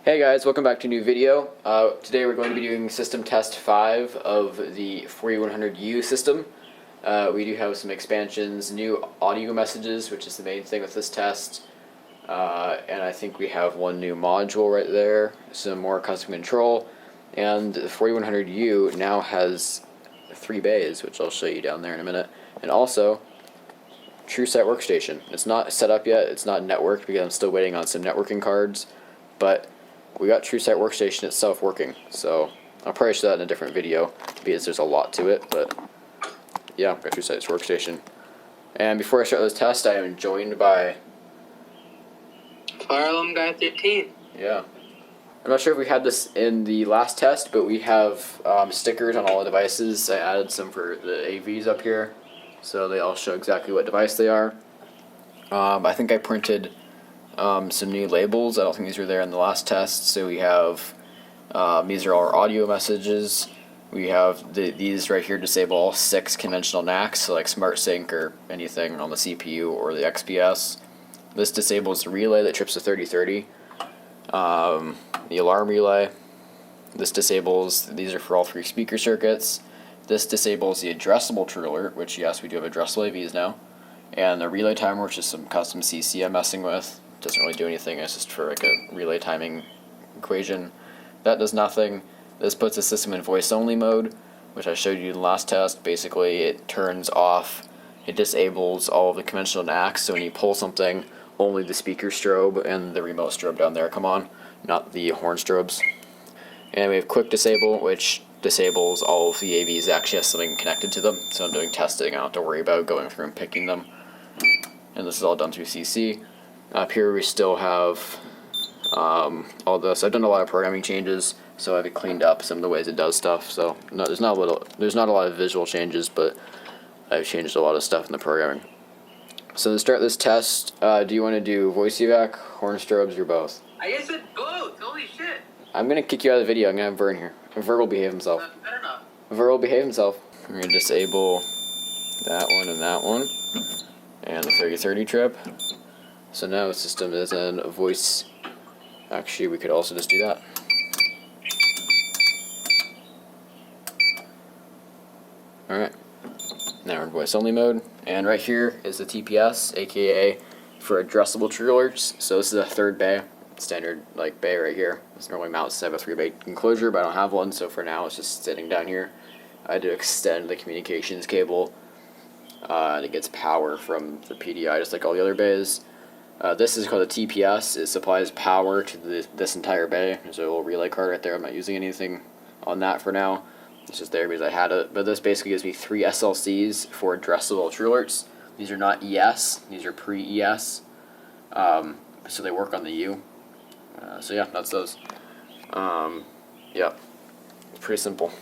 Hey guys, welcome back to a new video. Today we're going to be doing system test 5 of the 4100U system. We do have some expansions, new audio messages, which is the main thing with this test. And I think we have one new module right there, some more custom control. And the 4100U now has 3 bays, which I'll show you down there in a minute. And also, TrueSight workstation. It's not set up yet, it's not networked because I'm still waiting on some networking cards. But we got TrueSight workstation itself working, so I'll probably show that in a different video because there's a lot to it, but yeah, got TrueSight's workstation. And before I start this test, I am joined by Fire Alarm Guy 13. Yeah. I'm not sure if we had this in the last test, but we have stickers on all the devices. I added some for the AVs up here, so they all show exactly what device they are. I think I printed some new labels. I don't think these were there in the last test. So we have these are our audio messages. We have these right here disable all 6 conventional NACs, so like Smart Sync or anything on the CPU or the XPS. This disables the relay that trips the 3030. The alarm relay. This disables, these are for all 3 speaker circuits. This disables the addressable TrueAlert, which yes, we do have addressable AVs now. And the relay timer, which is some custom CC I'm messing with. Doesn't really do anything, it's just for like a relay timing equation. That does nothing. This puts the system in voice only mode, which I showed you in the last test. Basically it turns off, it disables all of the conventional NACs, so when you pull something, only the speaker strobe and the remote strobe down there come on, not the horn strobes. And we have quick disable, which disables all of the AVs that actually has something connected to them, so I'm doing testing, I don't have to worry about going through and picking them. And this is all done through CC. Up here we still have all this. I've done a lot of programming changes, so I've cleaned up some of the ways it does stuff. So there's not a lot of visual changes, but I've changed a lot of stuff in the programming. So to start this test, do you want to do voice evac, horn strobes, or both? I guess it's both. Holy shit. I'm gonna kick you out of the video. I'm gonna have Vern here. Vern will behave himself. I don't know. Vern will behave himself. We're gonna disable that one, and the 3030 trip. So now the system is in voice. Actually, we could also just do that. Alright. Now we're in voice only mode. And right here is the TPS, aka for addressable TrueAlerts. So this is a 3rd bay, standard like bay right here. This normally mounts to have a 3-bay enclosure, but I don't have one, so for now it's just sitting down here. I had to extend the communications cable, and it gets power from the PDI just like all the other bays. This is called a TPS. It supplies power to this entire bay. There's a little relay card right there. I'm not using anything on that for now. It's just there because I had it. But this basically gives me 3 SLCs for addressable TrueAlerts. These are not ES. These are pre-ES. So they work on the U. So yeah, that's those. Yeah, pretty simple.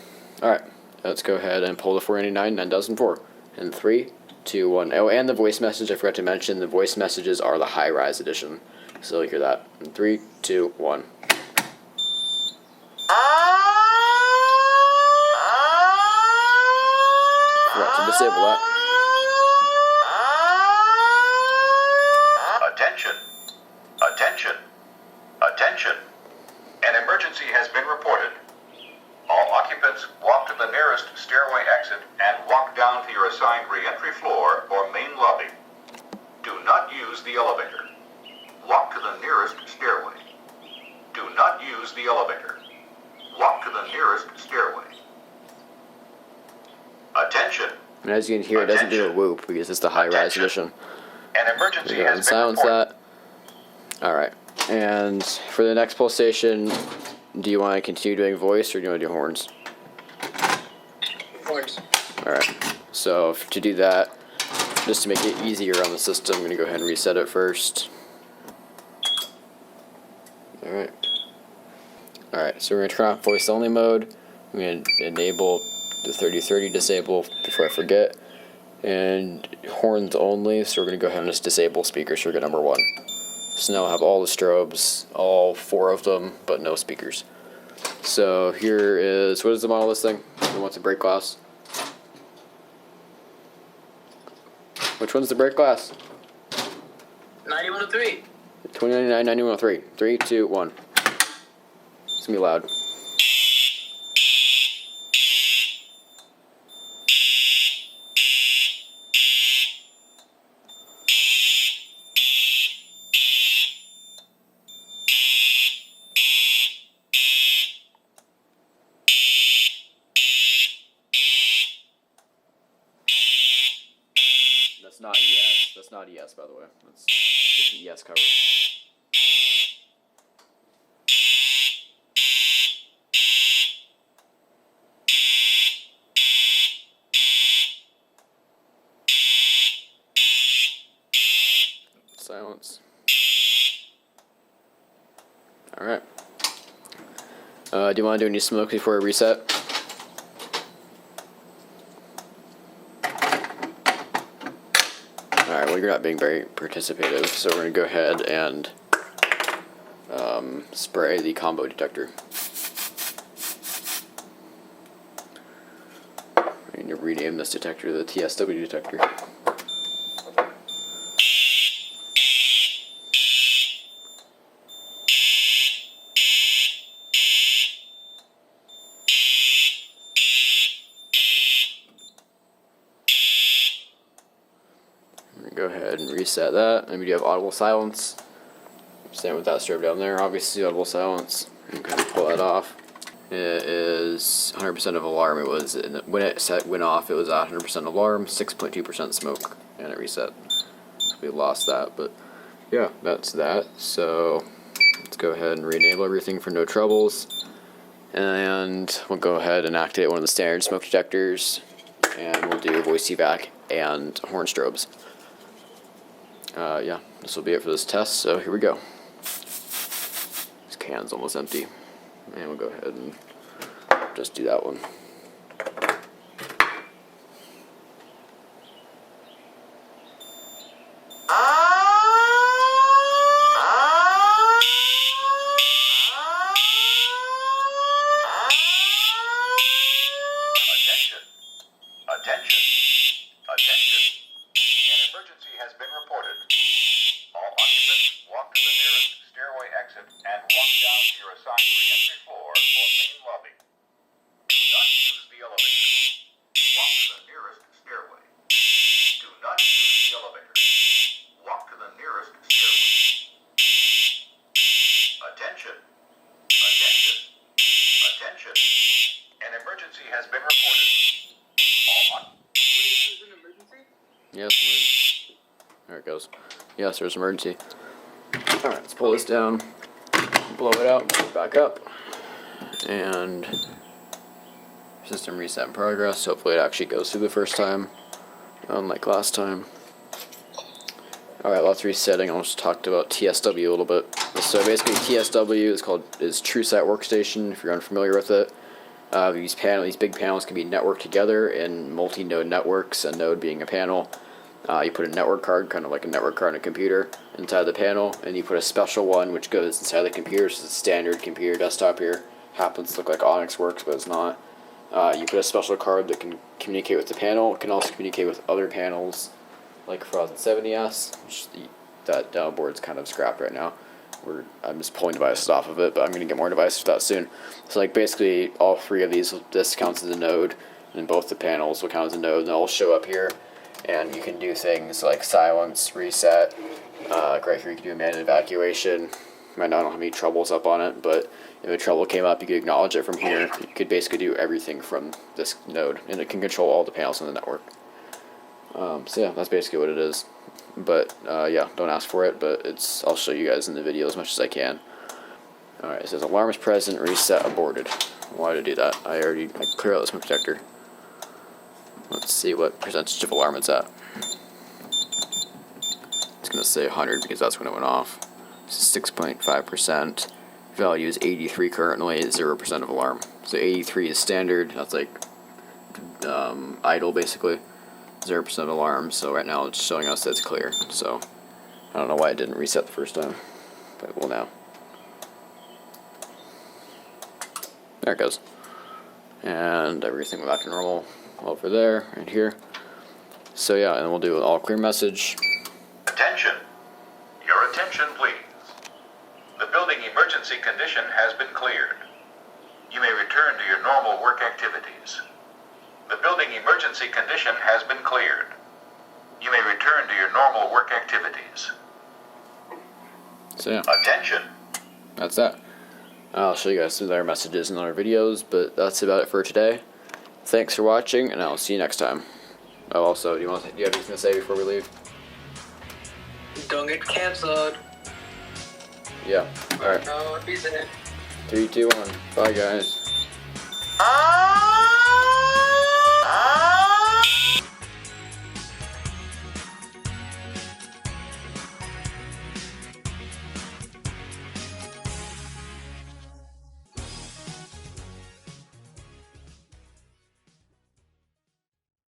Alright, let's go ahead and pull the 499 9004. In 3, 2, 1. Oh, and the voice message, I forgot to mention, the voice messages are the high-rise edition. So you'll hear that. In 3, 2, 1. Forgot to disable that. Attention. Attention. Attention. An emergency has been reported. All occupants walk to the nearest stairway exit and walk down to your assigned re-entry floor or main lobby. Do not use the elevator. Walk to the nearest stairway. Do not use the elevator. Walk to the nearest stairway. Attention. And as you can hear, it doesn't do a whoop because it's the high-rise edition. An emergency Go ahead and has been silence reported. that. Alright. And for the next pulsation, do you want to continue doing voice or do you want to do horns? Horns. Alright. So to do that, just to make it easier on the system, I'm going to go ahead and reset it first. Alright. Alright, so we're going to turn off voice only mode. I'm going to enable the 3030 disable before I forget. And horns only, so we're going to go ahead and just disable speaker circuit number 1. So now I have all the strobes, all 4 of them, but no speakers. So here is, what is the model of this thing? What's the break glass? Which one's the break glass? 9103. 2099 9103. 3, 2, 1. It's gonna be loud. That's not ES. That's not ES, by the way. That's just the ES cover. Silence. All right. Do you want to do any smoke before we reset? Alright, well, you're not being very participative, so we're going to go ahead and spray the combo detector. I need to rename this detector the TSW detector. Go ahead and reset that. Maybe you have audible silence. Same with that strobe down there. Obviously, audible silence. You can pull that off. It is 100% of alarm. It was when it went off. It was 100% alarm, 6.2% smoke, and it reset. So we lost that, but yeah, that's that. So let's go ahead and re-enable everything for no troubles, and we'll go ahead and activate one of the standard smoke detectors, and we'll do voice evac and horn strobes. Yeah, this will be it for this test, so here we go. This can's almost empty, and we'll go ahead and just do that one. Yes, there it goes. Yes, there's emergency. Alright, let's pull this down, blow it out, put it back up, and system reset in progress. Hopefully it actually goes through the first time, unlike last time. Alright, lots of resetting. I almost talked about TSW a little bit. So basically TSW is TrueSight workstation, if you're unfamiliar with it. These big panels can be networked together in multi-node networks, a node being a panel. You put a network card, kind of like a network card on a computer, inside the panel, and you put a special one which goes inside the computer. So it's a standard computer desktop here. Happens to look like Onyx works, but it's not. You put a special card that can communicate with the panel. It can also communicate with other panels, like Frozen 70S, which that demo board's kind of scrapped right now. I'm just pulling devices off of it, but I'm going to get more devices for that soon. So like basically all three of these, this counts as a node, and both the panels will count as a node, and they'll all show up here. And you can do things like silence, reset, right here you can do a managed evacuation. Right now I don't have any troubles up on it, but if a trouble came up, you could acknowledge it from here. You could basically do everything from this node, and it can control all the panels in the network. So yeah, that's basically what it is. But yeah, don't ask for it, but I'll show you guys in the video as much as I can. Alright, it says alarm is present, reset aborted. Why did I do that? I cleared out the smoke detector. Let's see what percentage of alarm it's at. It's going to say 100 because that's when it went off. This is 6.5%. Value is 83 currently, 0% of alarm. So 83 is standard, that's like idle basically. 0% alarm, so right now it's showing us that it's clear. So I don't know why it didn't reset the first time, but it will now. There it goes. And everything went back to normal over there, right here. So yeah, and we'll do an all clear message. Attention. Your attention, please. The building emergency condition has been cleared. normal work activities. The building emergency condition has been cleared. You may return to your normal work activities. So yeah, Attention. that's that. I'll show you guys some other messages in other videos, but that's about it for today. Thanks for watching, and I'll see you next time. Oh, also, do you have anything to say before we leave? Don't get canceled. Yeah. Alright. No reason. 3, 2, 1. Bye, guys. Ah!